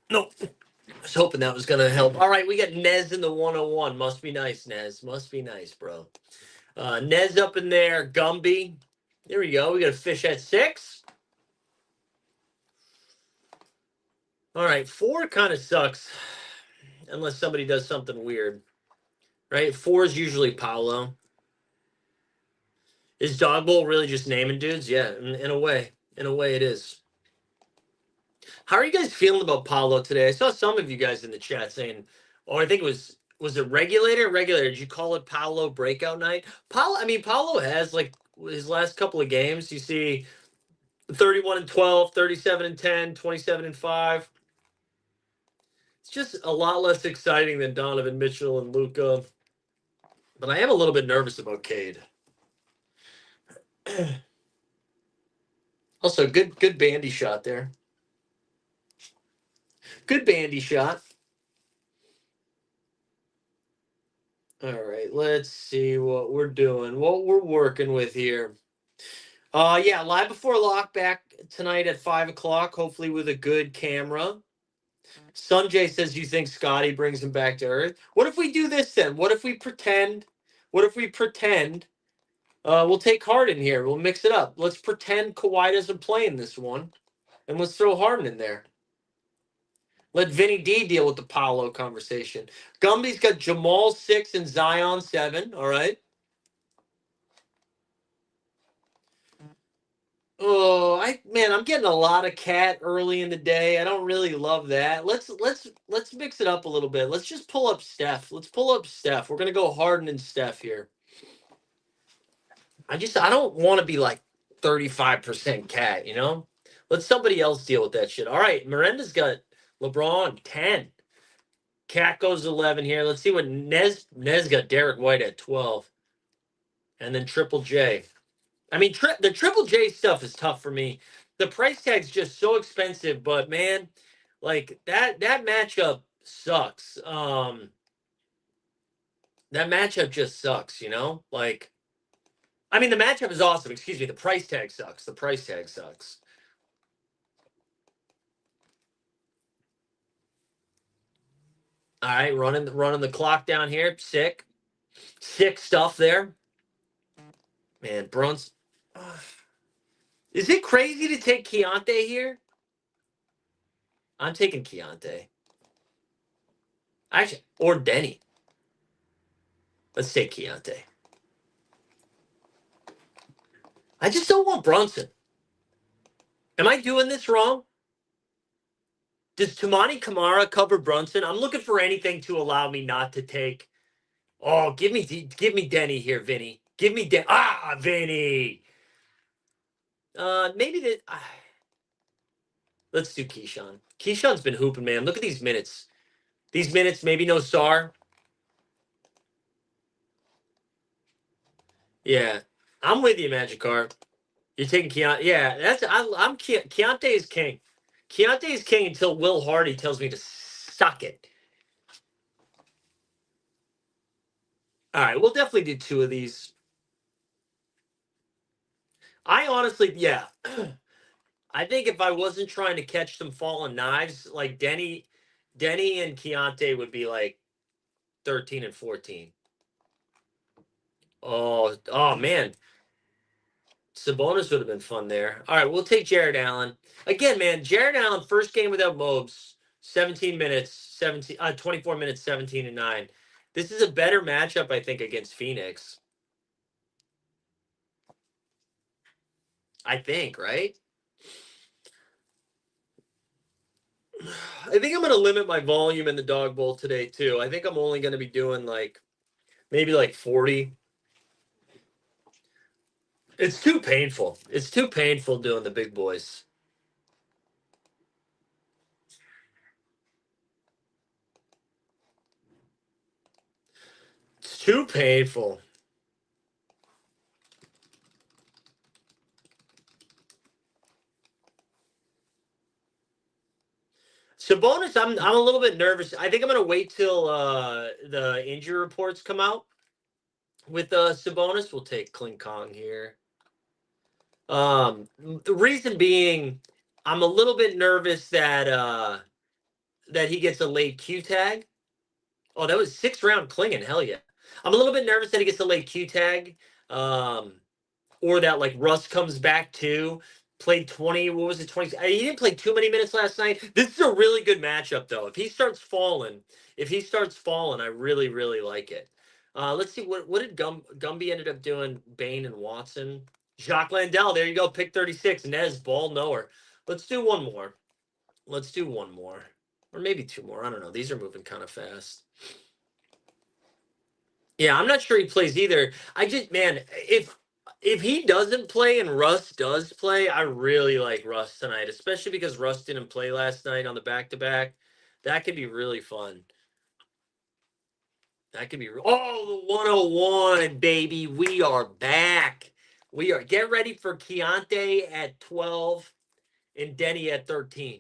Speaker 3: No. Nope. I was hoping that was going to help. All right, we got Nez in the 101. Must be nice, Nez. Must be nice, bro. Nez up in there. Gumby. There we go. We got a fish at 6. All right, 4 kind of sucks unless somebody does something weird, right? 4 is usually Paolo. Is Dog Bowl really just naming dudes? Yeah, in a way. In a way, it is. How are you guys feeling about Paolo today? I saw some of you guys in the chat saying, "Oh, I think it was it regulator? Regulator? Did you call it Paolo breakout night?" Paolo has like his last couple of games. You see 31 and 12, 37 and 10, 27 and 5. It's just a lot less exciting than Donovan Mitchell and Luca. But I am a little bit nervous about Cade. Also, good bandy shot there. Good bandy shot. All right, let's see what we're doing, what we're working with here. Yeah, live before lock back tonight at 5 o'clock, hopefully with a good camera. Sunjay says you think Scotty brings him back to earth. What if we do this then? What if we pretend? What if we pretend? We'll take Harden here. We'll mix it up. Let's pretend Kawhi doesn't play in this one, and let's throw Harden in there. Let Vinny D deal with the Paolo conversation. Gumby's got Jamal 6 and Zion 7. All right. Oh, I'm getting a lot of cat early in the day. I don't really love that. Let's mix it up a little bit. Let's just pull up Steph. Let's pull up Steph. We're gonna go Harden and Steph here. I don't want to be like 35% cat, you know? Let somebody else deal with that shit. All right, Miranda's got LeBron 10. Cat goes 11 here. Let's see what Nez got Derek White at 12. And then Triple J. The Triple J stuff is tough for me. The price tag's just so expensive, but man, like that matchup sucks. That matchup just sucks, you know? Like, the matchup is awesome. Excuse me. The price tag sucks. The price tag sucks. All right, running the clock down here. Sick stuff there. Man, Brunson. Is it crazy to take Keontae here? I'm taking Keontae. Actually, or Denny. Let's take Keontae. I just don't want Brunson. Am I doing this wrong? Does Tamani Kamara cover Brunson? I'm looking for anything to allow me not to take. Oh, give me Denny here, Vinny. Give me Vinny. Maybe that. Let's do Keyshawn. Keyshawn's been hooping, man. Look at these minutes. These minutes, maybe no Sar. Yeah, I'm with you, Magikarp. You're taking Keontae. Yeah, I'm Keontae is king. Keontae is king until Will Hardy tells me to suck it. All right, we'll definitely do 2 of these. I honestly, yeah. I think if I wasn't trying to catch some falling knives, like Denny and Keontae would be like 13 and 14. Oh man. Sabonis would have been fun there. All right, we'll take Jared Allen. Again, man, Jared Allen, first game without Mobes, 17 minutes, 24 minutes, 17 and 9. This is a better matchup, I think, against Phoenix. I think, right? I think I'm going to limit my volume in the Dog Bowl today, too. I think I'm only going to be doing maybe 40. It's too painful. It's too painful doing the big boys. It's too painful. Sabonis, I'm a little bit nervous. I think I'm going to wait till the injury reports come out. With Sabonis, we'll take Kling Kong here. The reason being, I'm a little bit nervous that that he gets a late Q tag. Oh, that was 6th round Klingon. Hell yeah. I'm a little bit nervous that he gets a late Q tag. Or that like Russ comes back too. Played 20, what was it, 20? He didn't play too many minutes last night. This is a really good matchup though. If he starts falling, I really, really like it. Let's see what did Gumby ended up doing. Bain and Watson. Jacques Landell, there you go, pick 36. Nez, ball knower. Let's do one more. Let's do one more. Or maybe two more. I don't know. These are moving kind of fast. Yeah, I'm not sure he plays either. I just, man, if he doesn't play and Russ does play, I really like Russ tonight, especially because Russ didn't play last night on the back-to-back. That could be really fun. That could be the 101, baby. We are back. We are get ready for Keontae at 12 and Denny at 13.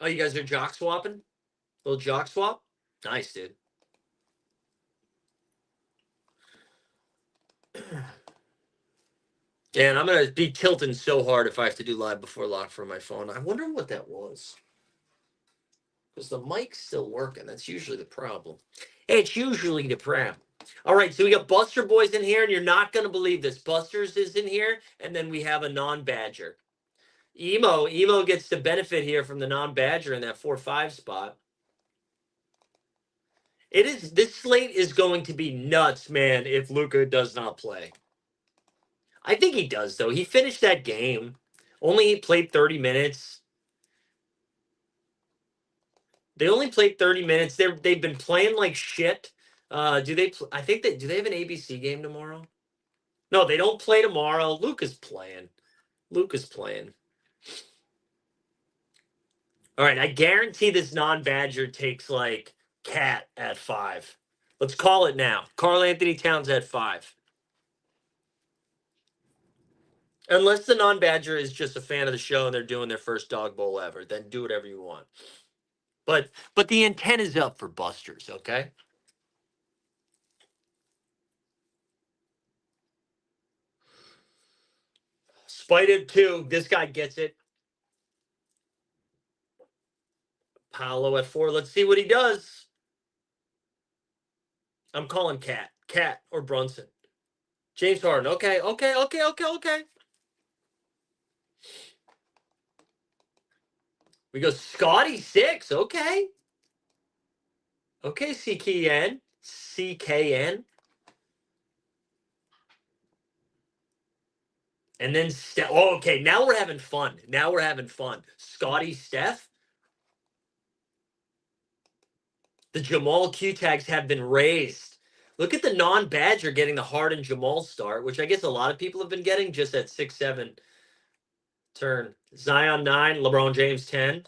Speaker 3: Oh, you guys are jock swapping? Little jock swap? Nice, dude. And I'm gonna be tilting so hard if I have to do live before lock for my phone. I wonder what that was. Because the mic's still working. That's usually the problem. It's usually the problem. All right, so we got Buster Boys in here, and you're not gonna believe this. Buster's is in here, and then we have a non-badger. Emo gets to benefit here from the non-badger in that 4-5 spot. This slate is going to be nuts, man, if Luka does not play. I think he does, though. He finished that game. Only he played 30 minutes. They only played 30 minutes. They've been playing like shit. Do they? I think that do they have an ABC game tomorrow? No, they don't play tomorrow. Luke is playing. All right, I guarantee this non-badger takes like Cat at 5. Let's call it now. Karl Anthony Towns at 5. Unless the non-badger is just a fan of the show and they're doing their first dog bowl ever, then do whatever you want. But the intent is up for Busters, okay? Spider 2, this guy gets it. Paolo at 4. Let's see what he does. I'm calling Cat or Brunson. James Harden. Okay. We go Scotty 6. Okay, CKN. And then Steph. Oh, okay, now we're having fun. Scotty Steph. The Jamal Q tags have been raised. Look at the non-badger getting the Harden Jamal start, which I guess a lot of people have been getting just at 6-7 turn. Zion 9, LeBron James 10.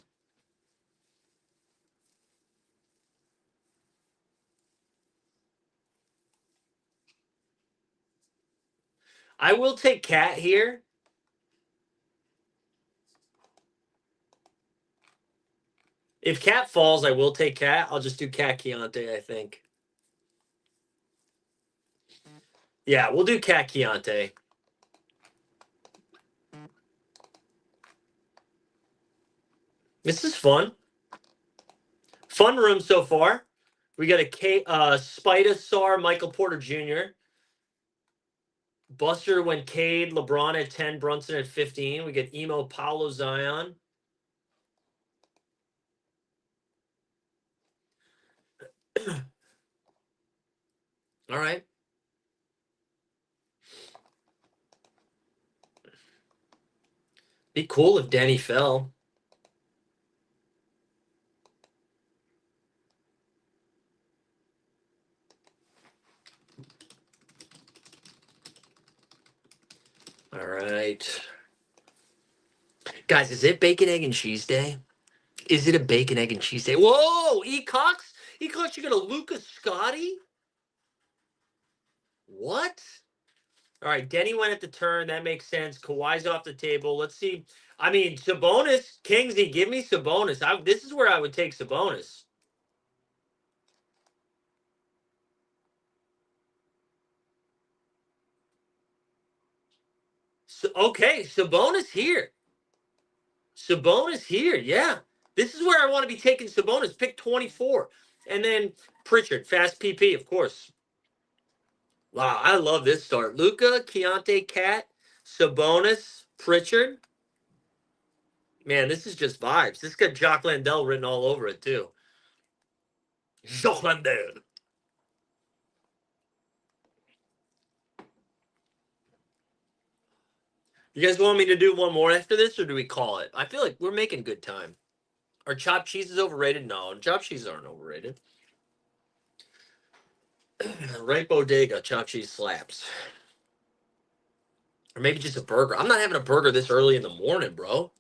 Speaker 3: I will take Cat here. If Cat falls, I will take Cat. I'll just do Cat Keontae, I think. Yeah, we'll do Cat Keontae. This is fun. Fun room so far. We got a Spider Sar, Michael Porter Jr. Buster went Cade, LeBron at 10, Brunson at 15. We get Emo, Paulo, Zion. All right. Be cool if Danny fell. All right. Guys, is it bacon, egg, and cheese day? Is it a bacon, egg, and cheese day? Whoa! E. Cox, you got a Lucas Scotty? What? All right, Denny went at the turn. That makes sense. Kawhi's off the table. Let's see. I mean, Sabonis, Kingsley, give me Sabonis. This is where I would take Sabonis. So, okay, Sabonis here. Sabonis here, yeah. This is where I want to be taking Sabonis. Pick 24. And then Pritchard, fast PP, of course. Wow, I love this start. Luca, Keontae, Cat, Sabonis, Pritchard. Man, this is just vibes. This got Jock Landell written all over it, too. Jock Landell. You guys want me to do one more after this, or do we call it? I feel like we're making good time. Are chopped cheeses overrated? No, chopped cheeses aren't overrated. Right bodega, chopped cheese slaps. Or maybe just a burger. I'm not having a burger this early in the morning, bro.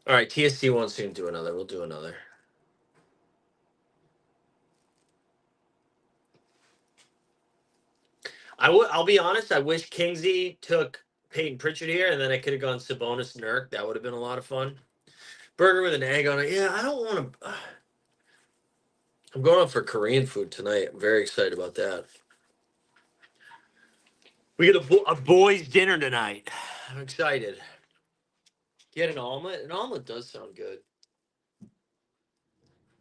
Speaker 3: All right, TSC wants to do another. We'll do another. I'll be honest. I wish Kingsey took Peyton Pritchard here, and then I could have gone Sabonis Nurk. That would have been a lot of fun. Burger with an egg on it. Yeah, I don't want to. I'm going out for Korean food tonight. I'm very excited about that. We get a boys' dinner tonight. I'm excited. Get an omelet. An omelet does sound good.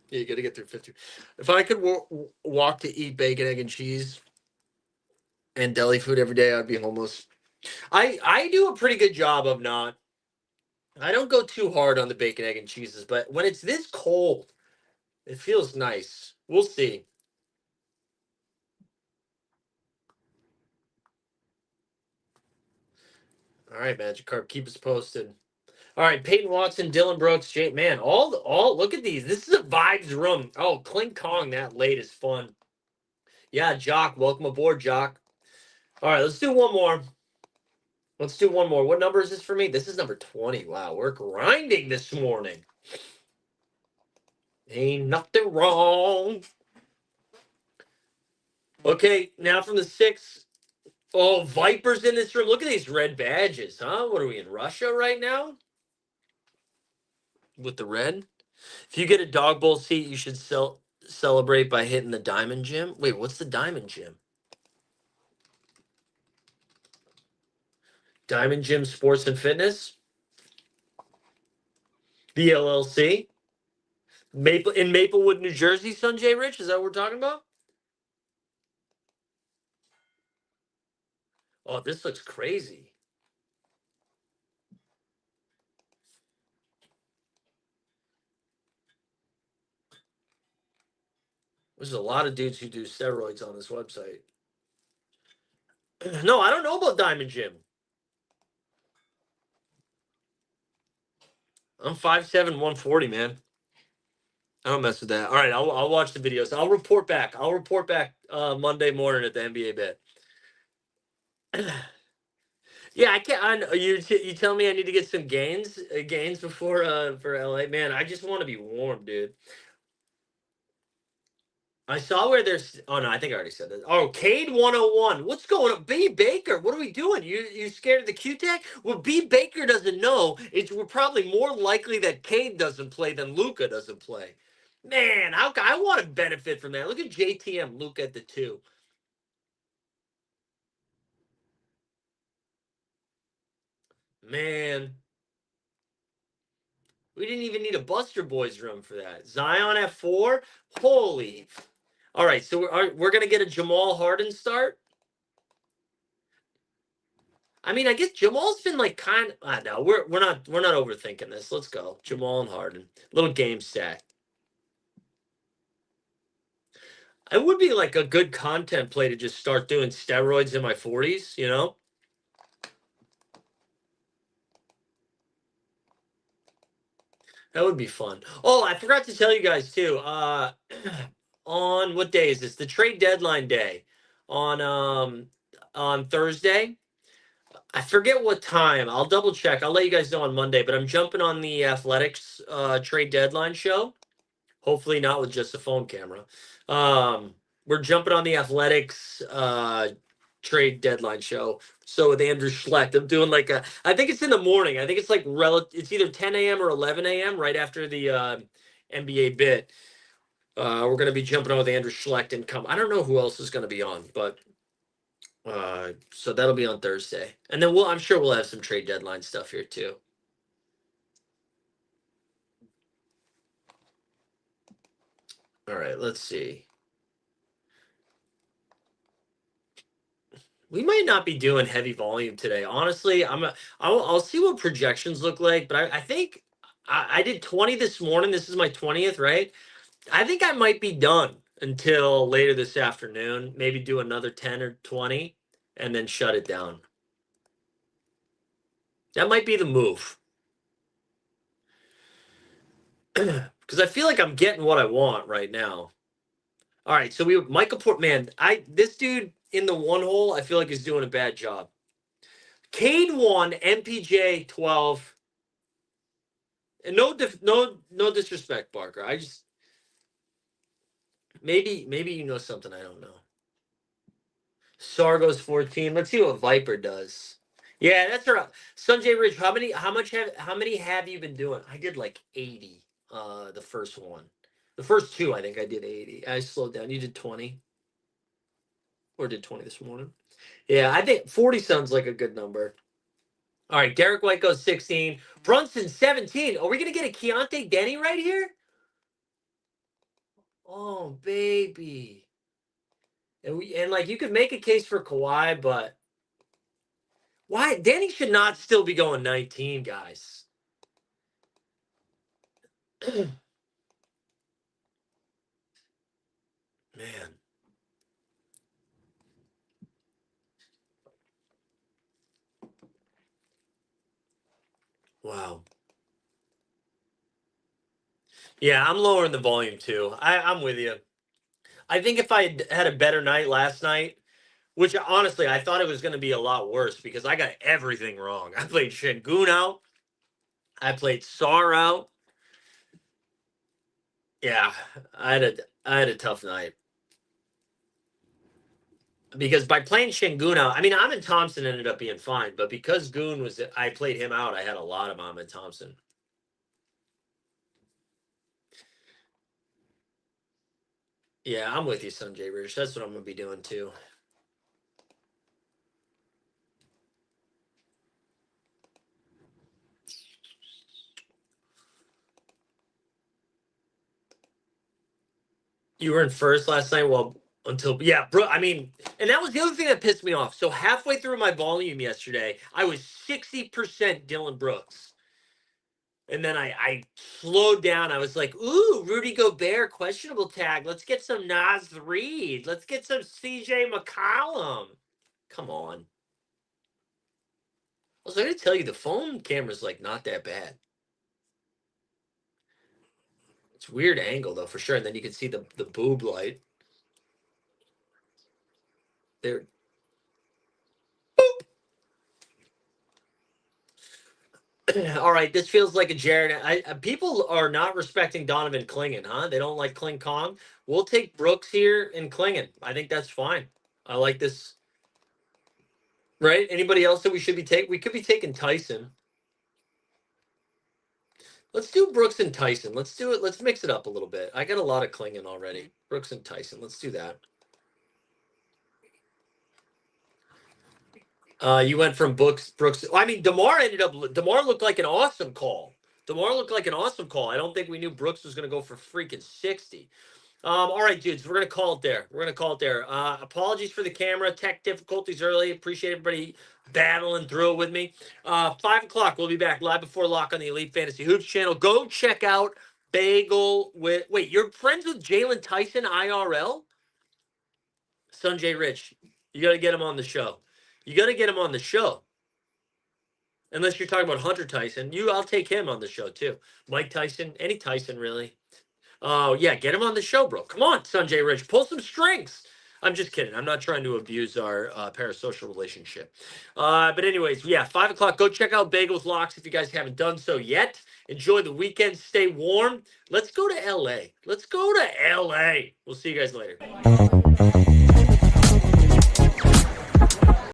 Speaker 3: Yeah, you got to get through 50. If I could walk to eat bacon, egg, and cheese and deli food every day, I'd be homeless. I do a pretty good job of not. I don't go too hard on the bacon, egg, and cheeses, but when it's this cold, it feels nice. We'll see. All right, Magic Carp, keep us posted. All right, Peyton Watson, Dylan Brooks, Jay. Man, all look at these. This is a vibes room. Oh, Clink Kong that late is fun. Yeah, Jock, welcome aboard, Jock. All right, let's do one more. Let's do one more. What number is this for me? This is number 20. Wow, we're grinding this morning. Ain't nothing wrong. Okay, now from the 6. Oh, Vipers in this room. Look at these red badges, huh? What are we in Russia right now? With the red? If you get a dog bowl seat, you should celebrate by hitting the Diamond Gym. Wait, what's the Diamond Gym? Diamond Gym Sports and Fitness? The LLC? In Maplewood, New Jersey, Sanjay Rich? Is that what we're talking about? Oh, this looks crazy. There's a lot of dudes who do steroids on this website. No, I don't know about Diamond Gym. I'm 5'7", 140, man. I don't mess with that. All right, I'll watch the videos. I'll report back. Monday morning at the NBA bet. Yeah, I can't. You tell me I need to get some gains before for LA. Man, I just want to be warm, dude. I saw where there's. Oh no, I think I already said that. Oh, Cade 101. What's going on? B Baker, what are we doing? You scared of the Q-Tech? What B Baker doesn't know is we're probably more likely that Cade doesn't play than Luca doesn't play. Man, I want to benefit from that. Look at JTM, Luca at the 2. Man, we didn't even need a Buster Boys room for that. Zion at 4. Holy. All right, so we're gonna get a Jamal Harden start. I mean, I guess Jamal's been like kind of. No, we're not overthinking this. Let's go, Jamal and Harden. Little game stack. It would be like a good content play to just start doing steroids in my 40s. You know. That would be fun. Oh, I forgot to tell you guys too. On what day is this? The trade deadline day on Thursday. I forget what time. I'll double check. I'll let you guys know on Monday, but I'm jumping on the Athletics trade deadline show. Hopefully not with just a phone camera. We're jumping on the Athletics trade deadline show. So with Andrew Schlecht, I'm doing I think it's in the morning. I think it's it's either 10 a.m. or 11 a.m. right after the NBA bit. We're going to be jumping on with Andrew Schlecht and I don't know who else is going to be on, but so that'll be on Thursday. And then I'm sure we'll have some trade deadline stuff here too. All right, let's see. We might not be doing heavy volume today. Honestly, I'll see what projections look like, but I think I did 20 this morning. This is my 20th, right? I think I might be done until later this afternoon. Maybe do another 10 or 20 and then shut it down. That might be the move. Because I feel like I'm getting what I want right now. All right, so Michael man, this dude in the one hole, I feel like is doing a bad job. Cade 1, MPJ 12. And no disrespect, Barker. I just maybe you know something I don't know. Sargo's 14. Let's see what Viper does. Yeah, that's right. Sanjay Ridge, how many have you been doing? I did like 80 the first one. The first two, I think I did 80. I slowed down. You did 20. Or did 20 this morning. Yeah, I think 40 sounds like a good number. All right, Derek White goes 16. Brunson 17. Are we gonna get a Keontae Denny right here? Oh, baby. And like you could make a case for Kawhi, but why Danny should not still be going 19, guys. Man. Wow. Yeah, I'm lowering the volume too. I'm with you. I think if I had a better night last night, which honestly I thought it was going to be a lot worse because I got everything wrong. I played Şengün out. I played Sar out. Yeah, I had a tough night. Because by playing Şengün out, I mean Ahmed Thompson ended up being fine, but because Goon was I played him out, I had a lot of Ahmed Thompson. Yeah, I'm with you, Sanjay Rich. That's what I'm gonna be doing too. You were in first last night. Well, until yeah, bro. I mean, and that was the other thing that pissed me off. So halfway through my volume yesterday, I was 60% Dylan Brooks, and then I slowed down. I was like, "Ooh, Rudy Gobert questionable tag. Let's get some Naz Reid. Let's get some CJ McCollum. Come on." I was going to tell you the phone camera's like not that bad. It's weird angle though, for sure. And then you can see the boob light. There. All right, this feels like a Jared. People are not respecting Donovan Clingan, huh? They don't like Kling Kong. We'll take Brooks here and Clingan. I think that's fine. I like this. Right? Anybody else that we should be taking? We could be taking Tyson. Let's do Brooks and Tyson. Let's do it. Let's mix it up a little bit. I got a lot of Clingan already. Brooks and Tyson. Let's do that. You went from Brooks. I mean, DeMar looked like an awesome call. DeMar looked like an awesome call. I don't think we knew Brooks was going to go for freaking 60. All right, dudes, we're going to call it there. Apologies for the camera, tech difficulties early. Appreciate everybody battling through it with me. 5 o'clock, we'll be back live before lock on the Elite Fantasy Hoops channel. Go check out Bagel with... Wait, you're friends with Jalen Tyson IRL? Sanjay Rich, you got to get him on the show. Unless you're talking about Hunter Tyson. I'll take him on the show, too. Mike Tyson, any Tyson, really. Oh, yeah, get him on the show, bro. Come on, Sanjay Rich. Pull some strings. I'm just kidding. I'm not trying to abuse our parasocial relationship. But anyways, yeah, 5 o'clock. Go check out Bagels Locks if you guys haven't done so yet. Enjoy the weekend. Stay warm. Let's go to L.A. We'll see you guys later.